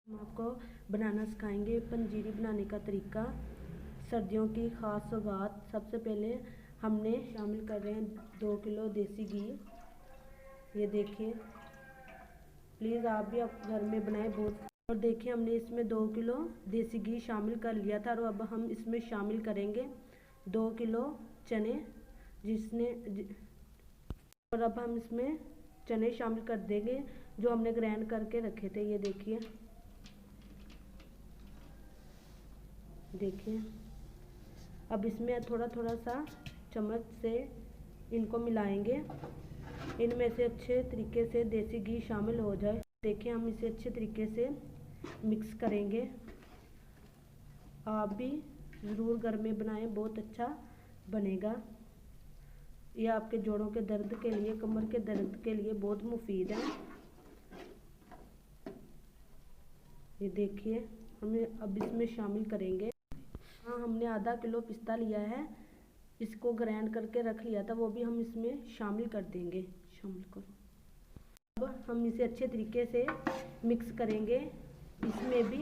हम आपको बनाना सिखाएंगे पंजीरी बनाने का तरीका। सर्दियों की ख़ास सौगात। सबसे पहले हमने शामिल कर रहे हैं 2 किलो देसी घी। ये देखिए, प्लीज़ आप भी घर में बनाएं बहुत। और देखिए, हमने इसमें 2 किलो देसी घी शामिल कर लिया था। और अब हम इसमें शामिल करेंगे 2 किलो चने, और अब हम इसमें चने शामिल कर देंगे जो हमने ग्राइंड करके रखे थे। ये देखिए, अब इसमें थोड़ा थोड़ा सा चम्मच से इनको मिलाएंगे। इनमें से अच्छे तरीके से देसी घी शामिल हो जाए। देखिए, हम इसे अच्छे तरीके से मिक्स करेंगे। आप भी ज़रूर घर में बनाएं, बहुत अच्छा बनेगा। ये आपके जोड़ों के दर्द के लिए, कमर के दर्द के लिए बहुत मुफीद है। ये देखिए, हमें अब इसमें शामिल करेंगे। हाँ, हमने आधा किलो पिस्ता लिया है, इसको ग्राइंड करके रख लिया था, वो भी हम इसमें शामिल कर देंगे। शामिल करो। अब हम इसे अच्छे तरीके से मिक्स करेंगे। इसमें भी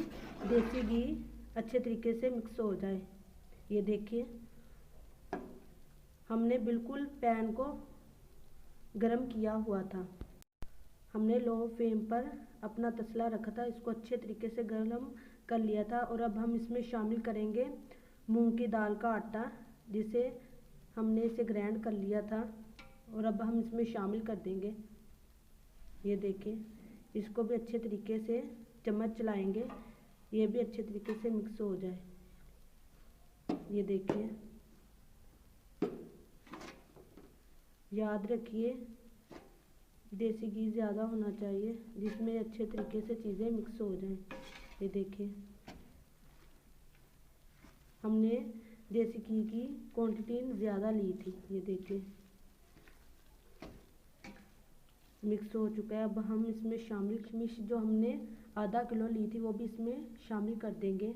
देसी घी अच्छे तरीके से मिक्स हो जाए। ये देखिए, हमने बिल्कुल पैन को गरम किया हुआ था। हमने लो फ्लेम पर अपना तसला रखा था, इसको अच्छे तरीके से गरम कर लिया था। और अब हम इसमें शामिल करेंगे मूंग की दाल का आटा, जिसे हमने इसे ग्राइंड कर लिया था। और अब हम इसमें शामिल कर देंगे। ये देखिए, इसको भी अच्छे तरीके से चम्मच चलाएंगे, ये भी अच्छे तरीके से मिक्स हो जाए। ये देखिए, याद रखिए देसी घी ज़्यादा होना चाहिए, जिसमें अच्छे तरीके से चीज़ें मिक्स हो जाएं। ये देखिए, हमने देसी घी की क्वांटिटी ज़्यादा ली थी। ये देखिए, मिक्स हो चुका है। अब हम इसमें शामिल किशमिश जो हमने आधा किलो ली थी, वो भी इसमें शामिल कर देंगे।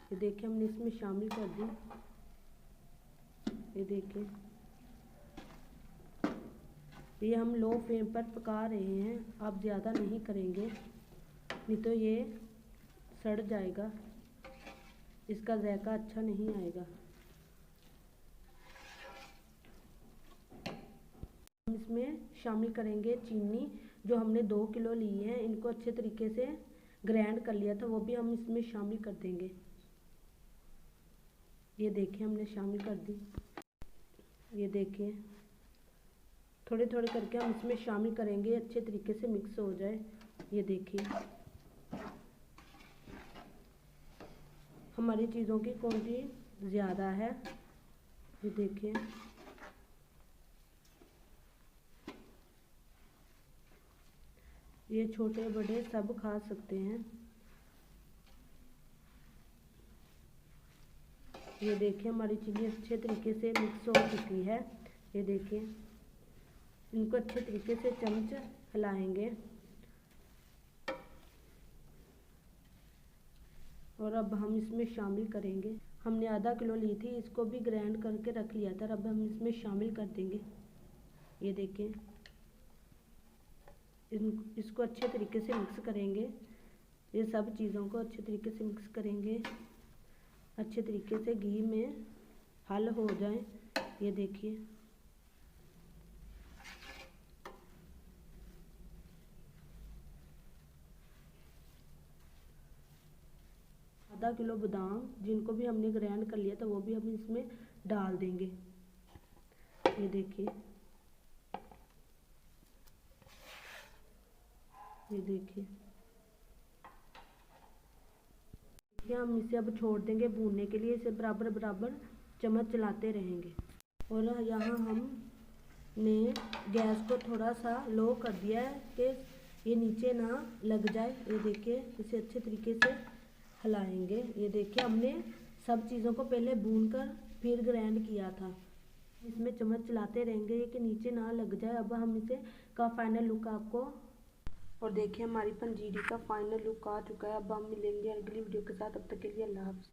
ये देखिए, हमने इसमें शामिल कर दी। ये देखिए, ये हम लो फ्लेम पर पका रहे हैं, आप ज़्यादा नहीं करेंगे, नहीं तो ये सड़ जाएगा, इसका जायका अच्छा नहीं आएगा। हम इसमें शामिल करेंगे चीनी, जो हमने 2 किलो ली है, इनको अच्छे तरीके से ग्राइंड कर लिया था, वो भी हम इसमें शामिल कर देंगे। ये देखिए, हमने शामिल कर दी। ये देखिए, थोड़े थोड़े करके हम इसमें शामिल करेंगे, अच्छे तरीके से मिक्स हो जाए। ये देखिए, हमारी चीज़ों की क्वांटिटी ज़्यादा है। ये देखिए, ये छोटे बड़े सब खा सकते हैं। ये देखिए, हमारी चीज़ें अच्छे तरीके से मिक्स हो चुकी है। ये देखिए, इनको अच्छे तरीके से चम्मच हिलाएंगे। और अब हम इसमें शामिल करेंगे, हमने आधा किलो ली थी, इसको भी ग्राइंड करके रख लिया था। अब हम इसमें शामिल कर देंगे। ये देखिए, इसको अच्छे तरीके से मिक्स करेंगे। ये सब चीज़ों को अच्छे तरीके से मिक्स करेंगे, अच्छे तरीके से घी में हल हो जाए। ये देखिए, आधा किलो बादाम, जिनको भी हमने ग्राइंड कर लिया था, वो भी हम इसमें डाल देंगे। ये देखिए, ये देखिए, हम इसे अब छोड़ देंगे भूनने के लिए। इसे बराबर बराबर चम्मच चलाते रहेंगे। और यहाँ हमने गैस को थोड़ा सा लो कर दिया है कि ये नीचे ना लग जाए। ये देखिए, इसे अच्छे तरीके से हिलाएंगे। ये देखिए, हमने सब चीज़ों को पहले भूनकर फिर ग्राइंड किया था। इसमें चम्मच चलाते रहेंगे कि नीचे ना लग जाए। अब हम इसे का फाइनल लुक आपको, और देखिए, हमारी पंजीरी का फाइनल लुक आ चुका है। अब हम मिलेंगे अगली वीडियो के साथ, तब तक के लिए अल्लाह हाफ़िज़।